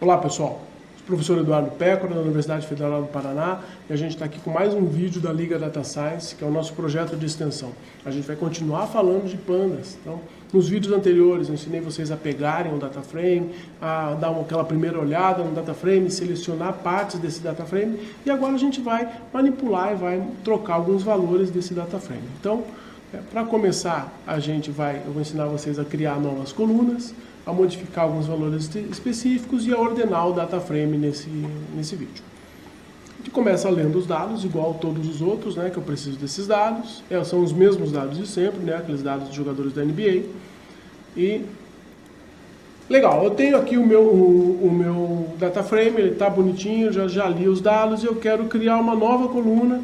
Olá pessoal, sou o professor Eduardo Pécora da Universidade Federal do Paraná e a gente está aqui com mais um vídeo da Liga Data Science, que é o nosso projeto de extensão. A gente vai continuar falando de pandas. Então, nos vídeos anteriores eu ensinei vocês a pegarem um data frame, a dar aquela primeira olhada no data frame, selecionar partes desse data frame e agora a gente vai manipular e vai trocar alguns valores desse data frame. Então, para começar, eu vou ensinar vocês a criar novas colunas, a modificar alguns valores específicos e a ordenar o data frame nesse vídeo. A gente começa lendo os dados, igual todos os outros, né, que eu preciso desses dados. São os mesmos dados de sempre, né, aqueles dados de jogadores da NBA. E legal, eu tenho aqui o meu data frame, ele está bonitinho, já li os dados e eu quero criar uma nova coluna,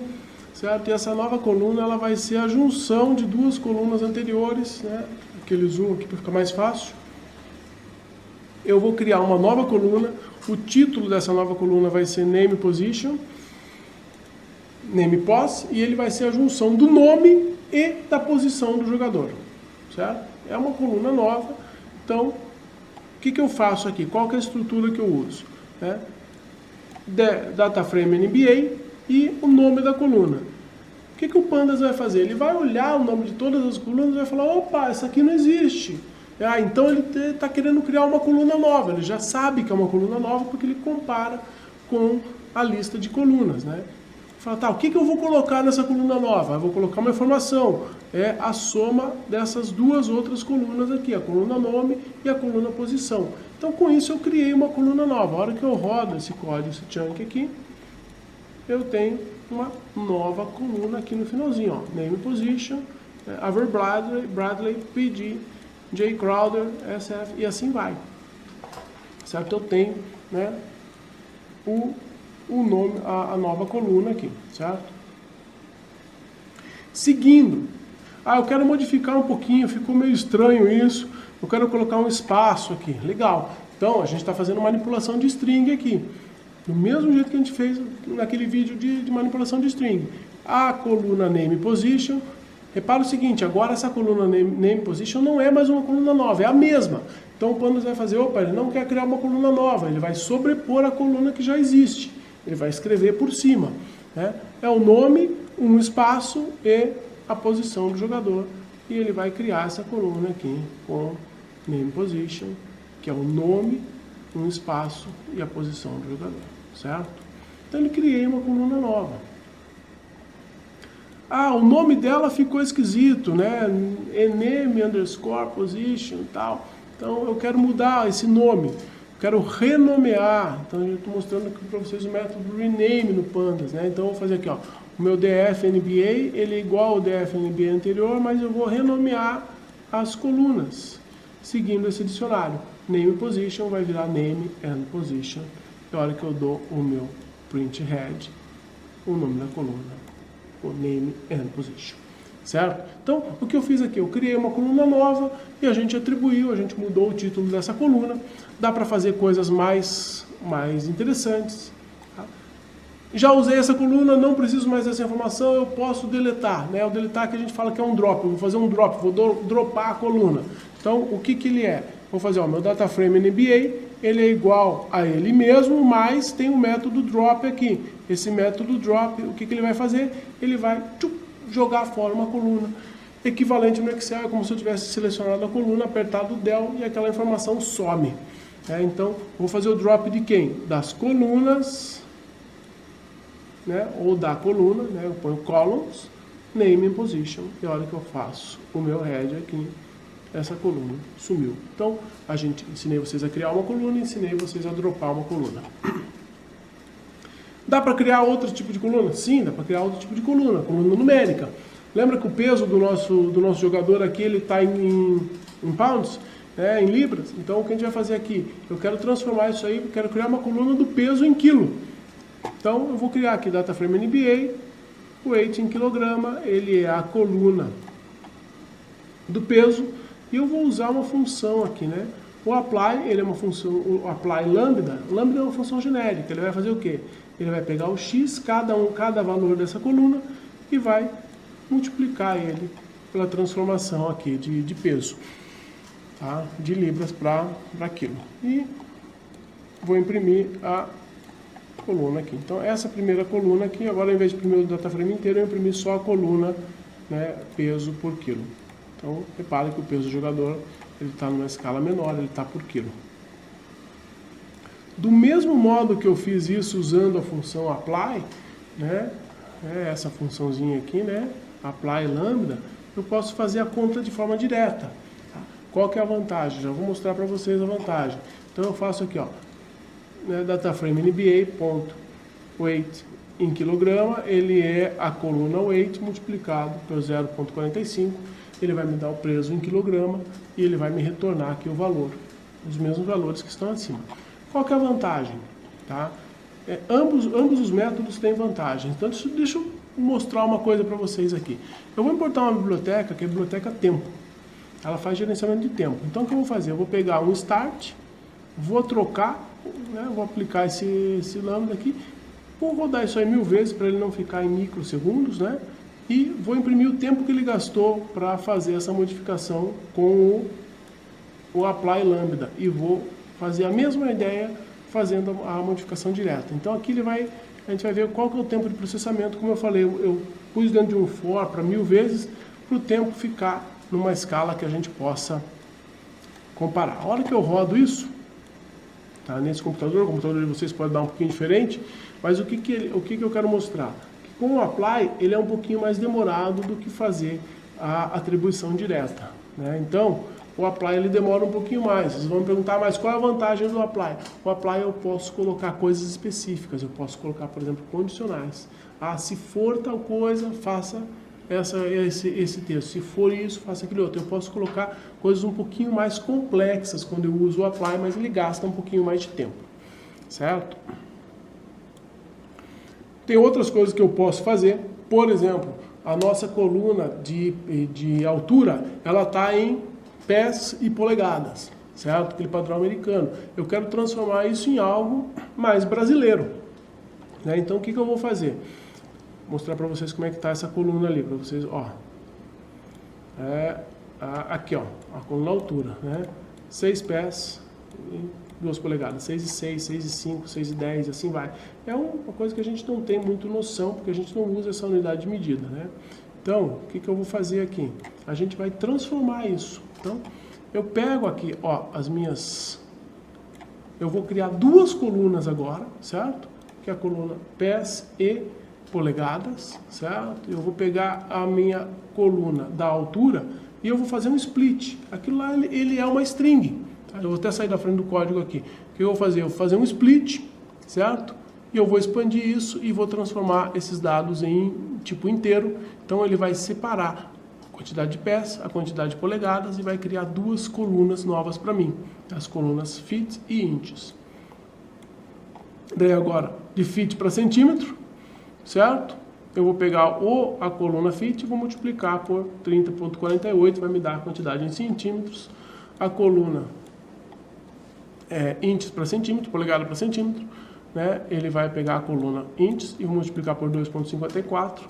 certo? E essa nova coluna ela vai ser a junção de duas colunas anteriores, né? Aquele zoom aqui para ficar mais fácil. Eu vou criar uma nova coluna, o título dessa nova coluna vai ser Name Position, Name Pos, e ele vai ser a junção do nome e da posição do jogador, certo? É uma coluna nova, então, o que eu faço aqui? Qual que é a estrutura que eu uso? Data Frame NBA e o nome da coluna. O que o Pandas vai fazer? Ele vai olhar o nome de todas as colunas e vai falar, opa, essa aqui não existe. Então ele está querendo criar uma coluna nova, ele já sabe que é uma coluna nova porque ele compara com a lista de colunas, né? Fala, tá, o que eu vou colocar nessa coluna nova? Eu vou colocar uma informação, é a soma dessas duas outras colunas aqui, a coluna nome e a coluna posição. Então com isso eu criei uma coluna nova. A hora que eu rodo esse código, esse chunk aqui, eu tenho uma nova coluna aqui no finalzinho, ó, Name Position, Aver Bradley, PD, J. Crowder, SF, e assim vai. Certo? Eu tenho, né, o nome, a nova coluna aqui, certo? Seguindo, eu quero modificar um pouquinho, ficou meio estranho isso, eu quero colocar um espaço aqui, legal. Então, a gente está fazendo manipulação de string aqui, do mesmo jeito que a gente fez naquele vídeo de manipulação de string. A coluna Name Position, repara o seguinte, agora essa coluna name Position não é mais uma coluna nova, é a mesma. Então o Pandas vai fazer, opa, ele não quer criar uma coluna nova, ele vai sobrepor a coluna que já existe. Ele vai escrever por cima, né? É o nome, um espaço e a posição do jogador. E ele vai criar essa coluna aqui com Name Position, que é o nome, um espaço e a posição do jogador, certo? Então ele criei uma coluna nova. O nome dela ficou esquisito, né? Name underscore position e tal. Então eu quero mudar esse nome, quero renomear. Então eu estou mostrando aqui para vocês o método rename no Pandas, né? Então eu vou fazer aqui, ó, o meu DF-NBA, ele é igual ao DF-NBA anterior, mas eu vou renomear as colunas, seguindo esse dicionário. Name position vai virar name and position. Na hora que eu dou o meu print head, o nome da coluna, o name and position, certo? Então, o que eu fiz aqui? Eu criei uma coluna nova e a gente mudou o título dessa coluna. Dá para fazer coisas mais interessantes. Tá? Já usei essa coluna, não preciso mais dessa informação, eu posso deletar, né? O deletar que a gente fala que é um drop, eu vou fazer um drop, vou dropar a coluna. Então, o que ele é? Vou fazer, ó, meu data frame NBA, ele é igual a ele mesmo, mas tem o método drop aqui. Esse método drop, o que ele vai fazer? Ele vai jogar fora uma coluna. Equivalente no Excel, é como se eu tivesse selecionado a coluna, apertado o del e aquela informação some. Então, vou fazer o drop de quem? Das colunas, né? Ou da coluna, né? Eu ponho columns, name and position, e a hora que eu faço o meu head aqui, essa coluna sumiu. Então, ensinei vocês a criar uma coluna, ensinei vocês a dropar uma coluna. Dá para criar outro tipo de coluna? Sim, dá para criar outro tipo de coluna numérica. Lembra que o peso do nosso jogador aqui, ele está em pounds, né, em libras? Então, o que a gente vai fazer aqui? Eu quero transformar isso aí, quero criar uma coluna do peso em quilo. Então, eu vou criar aqui Data Frame NBA, o weight em quilograma, ele é a coluna do peso, e eu vou usar uma função aqui, né? O apply, ele é uma função, o apply lambda é uma função genérica. Ele vai fazer o quê? Ele vai pegar o x, cada valor dessa coluna, e vai multiplicar ele pela transformação aqui de peso, tá? De libras para quilo. E vou imprimir a coluna aqui. Então, essa primeira coluna aqui, agora, ao invés de imprimir o dataframe inteiro, eu imprimi só a coluna, né, peso por quilo. Então, repare que o peso do jogador, ele está numa escala menor, ele está por quilo. Do mesmo modo que eu fiz isso usando a função apply, né, essa funçãozinha aqui, né, apply lambda, eu posso fazer a conta de forma direta. Tá? Qual que é a vantagem? Já vou mostrar para vocês a vantagem. Então eu faço aqui, ó, né, dataframe NBA.weight em quilograma, ele é a coluna weight multiplicado por 0,45, ele vai me dar o peso em quilograma e ele vai me retornar aqui o valor, os mesmos valores que estão acima. Qual que é a vantagem? Tá? Ambos os métodos têm vantagem. Então, deixa eu mostrar uma coisa para vocês aqui. Eu vou importar uma biblioteca, que é a biblioteca tempo. Ela faz gerenciamento de tempo. Então, o que eu vou fazer? Eu vou pegar um start, vou trocar, né, vou aplicar esse lambda aqui, vou rodar isso aí 1000 vezes para ele não ficar em microsegundos, né? E vou imprimir o tempo que ele gastou para fazer essa modificação com o apply lambda. E vou fazer a mesma ideia fazendo a modificação direta. Então aqui a gente vai ver qual que é o tempo de processamento. Como eu falei, eu pus dentro de um for para 1000 vezes para o tempo ficar numa escala que a gente possa comparar. A hora que eu rodo isso, tá, nesse computador, o computador de vocês pode dar um pouquinho diferente, mas o que eu quero mostrar? Que com o apply ele é um pouquinho mais demorado do que fazer a atribuição direta, né? Então o apply ele demora um pouquinho mais. Vocês vão me perguntar, mas qual é a vantagem do apply? O apply eu posso colocar coisas específicas. Eu posso colocar, por exemplo, condicionais. Ah, se for tal coisa, faça esse texto. Se for isso, faça aquele outro. Eu posso colocar coisas um pouquinho mais complexas quando eu uso o apply, mas ele gasta um pouquinho mais de tempo. Certo? Tem outras coisas que eu posso fazer. Por exemplo, a nossa coluna de altura, ela está em pés e polegadas, certo? Aquele padrão americano. Eu quero transformar isso em algo mais brasileiro, né? Então, o que eu vou fazer? Mostrar para vocês como é que está essa coluna ali, para vocês, ó. Aqui, ó, a coluna altura, né? 6 pés e 2 polegadas, 6,6, 6,5, 6,10, assim vai. É uma coisa que a gente não tem muito noção, porque a gente não usa essa unidade de medida, né? Então, o que eu vou fazer aqui? A gente vai transformar isso. Então, eu pego aqui, ó, eu vou criar 2 colunas agora, certo? Que é a coluna pés e polegadas, certo? Eu vou pegar a minha coluna da altura e eu vou fazer um split. Aquilo lá, ele é uma string. Tá? Eu vou até sair da frente do código aqui. O que eu vou fazer? Eu vou fazer um split, certo? E eu vou expandir isso e vou transformar esses dados em tipo inteiro. Então, ele vai separar a quantidade de pés, a quantidade de polegadas e vai criar 2 colunas novas para mim. As colunas feet e inches. Daí agora, de feet para centímetro, certo? Eu vou pegar a coluna feet e vou multiplicar por 30,48, vai me dar a quantidade em centímetros. A coluna inches para centímetro, polegada para centímetro, né? Ele vai pegar a coluna inches e vou multiplicar por 2,54.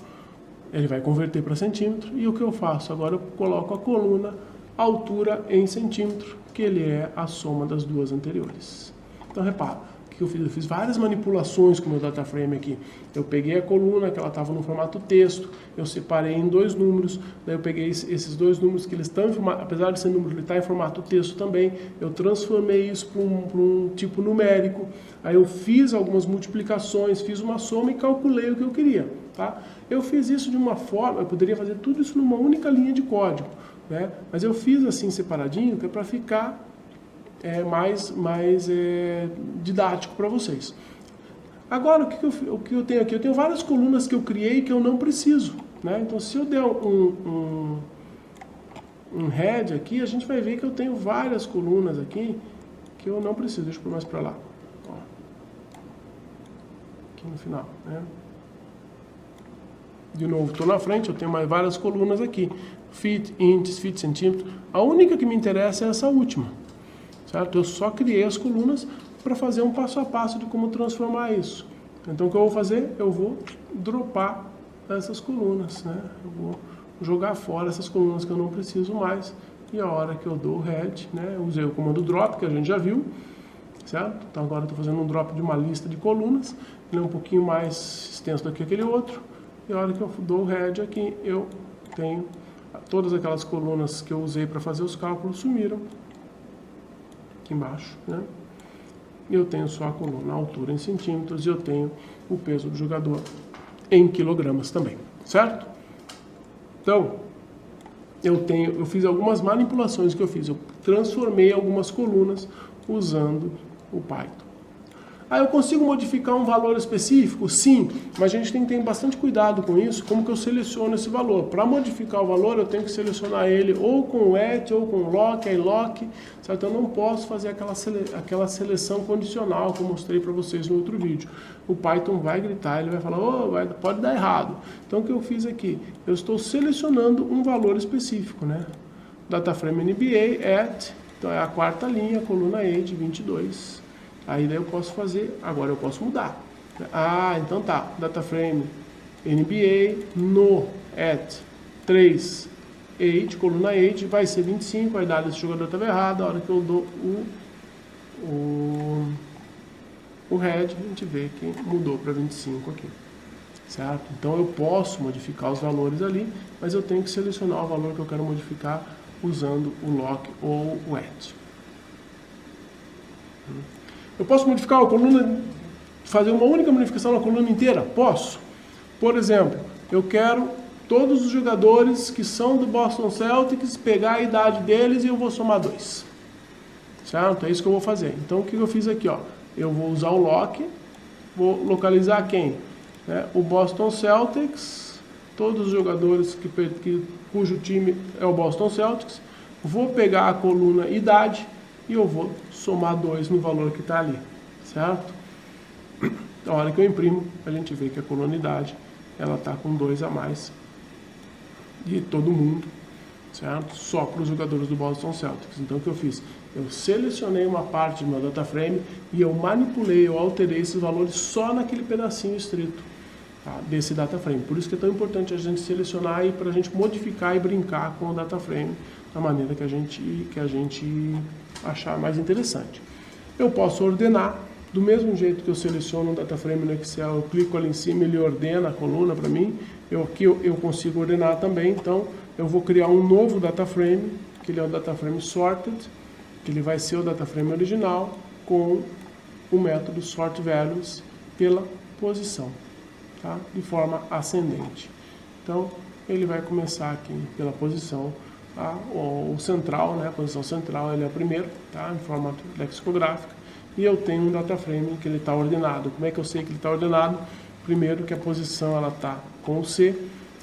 Ele vai converter para centímetro. E o que eu faço? Agora eu coloco a coluna altura em centímetro, que ele é a soma das 2 anteriores. Então repara, o que eu fiz? Eu fiz várias manipulações com o meu dataframe aqui. Eu peguei a coluna, que ela estava no formato texto, eu separei em 2 números, daí eu peguei esses 2 números que eles estão em formato, apesar de ser número, ele está em formato texto também, eu transformei isso para um tipo numérico, aí eu fiz algumas multiplicações, fiz uma soma e calculei o que eu queria, tá? Eu fiz isso de uma forma, eu poderia fazer tudo isso numa única linha de código, né? Mas eu fiz assim separadinho, que é para ficar mais didático para vocês. Agora, o que eu tenho aqui? Eu tenho várias colunas que eu criei que eu não preciso, né? Então, se eu der um head aqui, a gente vai ver que eu tenho várias colunas aqui que eu não preciso. Deixa eu pôr mais para lá. Ó. Aqui no final, né? De novo, estou na frente, eu tenho mais várias colunas aqui. Feet, inches, feet, centímetro. A única que me interessa é essa última. Certo? Eu só criei as colunas para fazer um passo a passo de como transformar isso. Então, o que eu vou fazer? Eu vou dropar essas colunas, né? Eu vou jogar fora essas colunas que eu não preciso mais. E a hora que eu dou o head, né? Eu usei o comando drop, que a gente já viu. certo? Então agora eu estou fazendo um drop de uma lista de colunas, ele é um pouquinho mais extenso do que aquele outro, e a hora que eu dou o head aqui, eu tenho todas aquelas colunas que eu usei para fazer os cálculos sumiram aqui embaixo, né? Eu tenho só a coluna, a altura em centímetros, e eu tenho o peso do jogador em quilogramas também, certo? Então, eu fiz algumas manipulações que eu fiz, eu transformei algumas colunas usando o Python. Ah, eu consigo modificar um valor específico? Sim, mas a gente tem que ter bastante cuidado com isso, como que eu seleciono esse valor. Para modificar o valor, eu tenho que selecionar ele ou com o at, ou com o lock, ilock, certo? Eu não posso fazer aquela seleção condicional que eu mostrei para vocês no outro vídeo. O Python vai gritar, ele vai falar, pode dar errado. Então, o que eu fiz aqui? Eu estou selecionando um valor específico, né? Dataframe NBA, at, então é a quarta linha, coluna E de 22. Aí daí eu posso fazer, agora eu posso mudar. Ah, então tá, dataframe NBA no at 3 8, coluna 8, vai ser 25, a idade desse jogador estava errada, a hora que eu dou o head, a gente vê que mudou para 25 aqui, certo? Então eu posso modificar os valores ali, mas eu tenho que selecionar o valor que eu quero modificar usando o lock ou o at. Eu posso modificar a coluna, fazer uma única modificação na coluna inteira? Posso. Por exemplo, eu quero todos os jogadores que são do Boston Celtics, pegar a idade deles e eu vou somar 2. Certo? É isso que eu vou fazer. Então, o que eu fiz aqui? Ó? Eu vou usar o lock, vou localizar quem? O Boston Celtics, todos os jogadores cujo time é o Boston Celtics, vou pegar a coluna idade e eu vou somar 2 no valor que está ali, certo? A hora que eu imprimo, a gente vê que a coluna idade, ela está com 2 a mais de todo mundo, certo? Só para os jogadores do Boston Celtics. Então, o que eu fiz? Eu selecionei uma parte do meu dataframe e eu manipulei, eu alterei esses valores só naquele pedacinho estrito, tá, desse dataframe. Por isso que é tão importante a gente selecionar e para a gente modificar e brincar com o dataframe da maneira que a gente achar mais interessante. Eu posso ordenar, do mesmo jeito que eu seleciono um dataframe no Excel, eu clico ali em cima, ele ordena a coluna para mim, aqui eu consigo ordenar também, então eu vou criar um novo dataframe, que ele é o dataframe sorted, que ele vai ser o dataframe original, com o método sort values pela posição, tá? De forma ascendente. Então, ele vai começar aqui pela posição, o central, né? A posição central ele é o primeiro, tá? Em formato lexicográfico, e eu tenho um dataframe que ele está ordenado. Como é que eu sei que ele está ordenado? Primeiro que a posição ela está com o C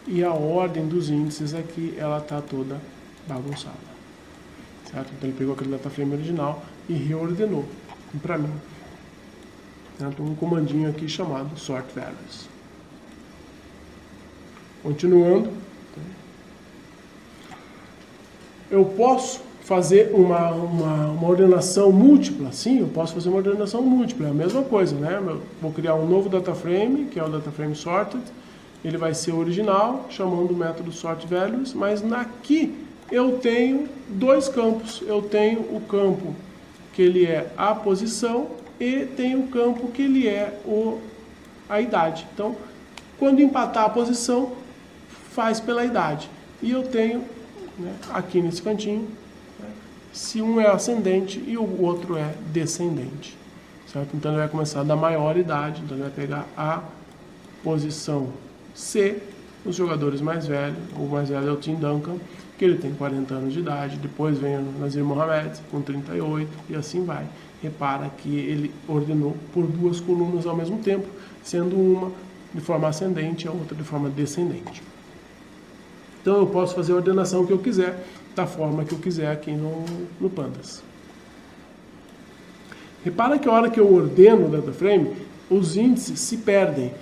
e a ordem dos índices aqui ela está toda bagunçada, certo? Então ele pegou aquele dataframe original e reordenou para mim. Então, um comandinho aqui chamado sort values. Continuando, eu posso fazer uma ordenação múltipla? Sim, eu posso fazer uma ordenação múltipla, é a mesma coisa, né? Eu vou criar um novo dataframe, que é o dataframe sorted, ele vai ser original, chamando o método sort values, mas aqui eu tenho 2 campos, eu tenho o campo que ele é a posição e tenho o campo que ele é a idade. Então, quando empatar a posição, faz pela idade. E eu tenho, né, aqui nesse cantinho, né, se um é ascendente e o outro é descendente, certo? Então ele vai começar da maior idade, então ele vai pegar a posição C, os jogadores mais velhos, o mais velho é o Tim Duncan, que ele tem 40 anos de idade, depois vem o Nazir Mohamed com 38 e assim vai. Repara que ele ordenou por 2 colunas ao mesmo tempo, sendo uma de forma ascendente e a outra de forma descendente. Então eu posso fazer a ordenação que eu quiser, da forma que eu quiser aqui no Pandas. Repara que a hora que eu ordeno o dataframe, os índices se perdem.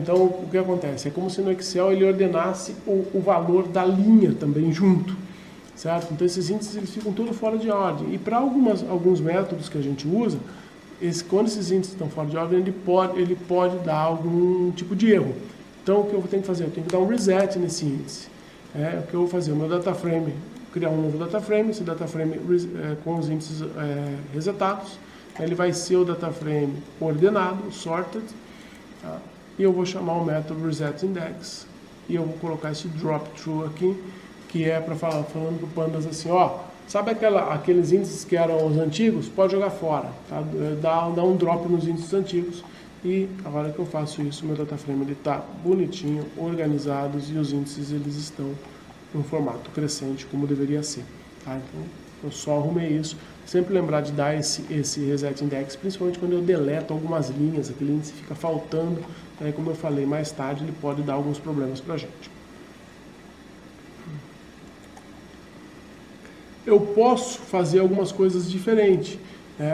Então o que acontece? É como se no Excel ele ordenasse o valor da linha também junto, certo? Então esses índices eles ficam todos fora de ordem. E para alguns métodos que a gente usa, quando esses índices estão fora de ordem, ele pode dar algum tipo de erro. Então o que eu tenho que fazer? Eu tenho que dar um reset nesse índice. O que eu vou fazer? O meu dataframe, criar um novo dataframe, esse dataframe com os índices resetados, ele vai ser o data frame ordenado, sorted, tá? E eu vou chamar o método resetIndex, e eu vou colocar esse drop true aqui, que é para falando para o Pandas assim, ó, sabe aqueles índices que eram os antigos? Pode jogar fora, tá? Dá um drop nos índices antigos. E agora que eu faço isso, meu data frame ele está bonitinho, organizados, e os índices eles estão em um formato crescente, como deveria ser. Tá? Então, eu só arrumei isso. Sempre lembrar de dar esse reset index, principalmente quando eu deleto algumas linhas, aquele índice fica faltando. Aí, como eu falei, mais tarde ele pode dar alguns problemas para a gente. Eu posso fazer algumas coisas diferentes.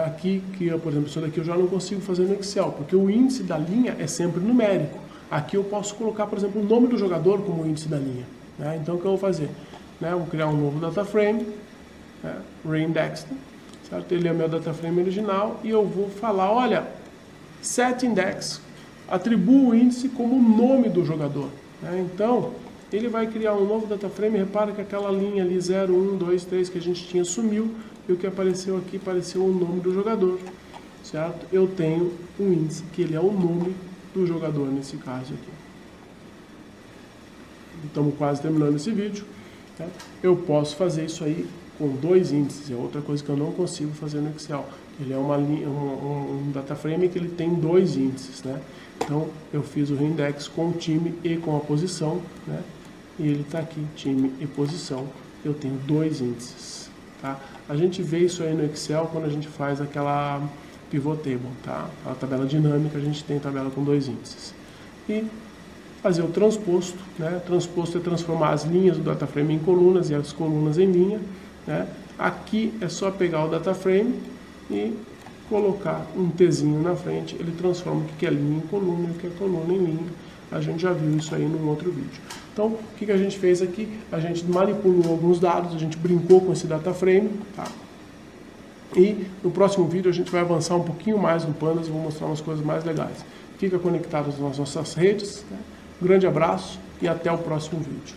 Aqui, por exemplo, isso daqui eu já não consigo fazer no Excel, porque o índice da linha é sempre numérico. Aqui eu posso colocar, por exemplo, o nome do jogador como índice da linha. Então, o que eu vou fazer? Eu vou criar um novo data frame, reindexed, certo? Ele é o meu data frame original, e eu vou falar, olha, set index, atribua o índice como o nome do jogador. Então, ele vai criar um novo data frame, repara que aquela linha ali 0, 1, 2, 3 que a gente tinha sumiu, e o que apareceu aqui, apareceu o nome do jogador, certo? Eu tenho um índice que ele é o nome do jogador nesse caso aqui. Estamos quase terminando esse vídeo. Tá? Eu posso fazer isso aí com 2 índices, é outra coisa que eu não consigo fazer no Excel. Ele é um data frame que ele tem 2 índices, né? Então, eu fiz o reindex com o time e com a posição, né? E ele está aqui, time e posição. Eu tenho 2 índices, tá? A gente vê isso aí no Excel quando a gente faz aquela pivot table, tá? A tabela dinâmica, a gente tem tabela com 2 índices. E fazer o transposto, né? Transposto é transformar as linhas do data frame em colunas e as colunas em linha, né? Aqui é só pegar o data frame e colocar um Tzinho na frente, ele transforma o que é linha em coluna e o que é coluna em linha. A gente já viu isso aí num outro vídeo. Então, o que a gente fez aqui? A gente manipulou alguns dados, a gente brincou com esse data frame, tá? E no próximo vídeo a gente vai avançar um pouquinho mais no Pandas, vou mostrar umas coisas mais legais. Fica conectado nas nossas redes, né? Um grande abraço e até o próximo vídeo.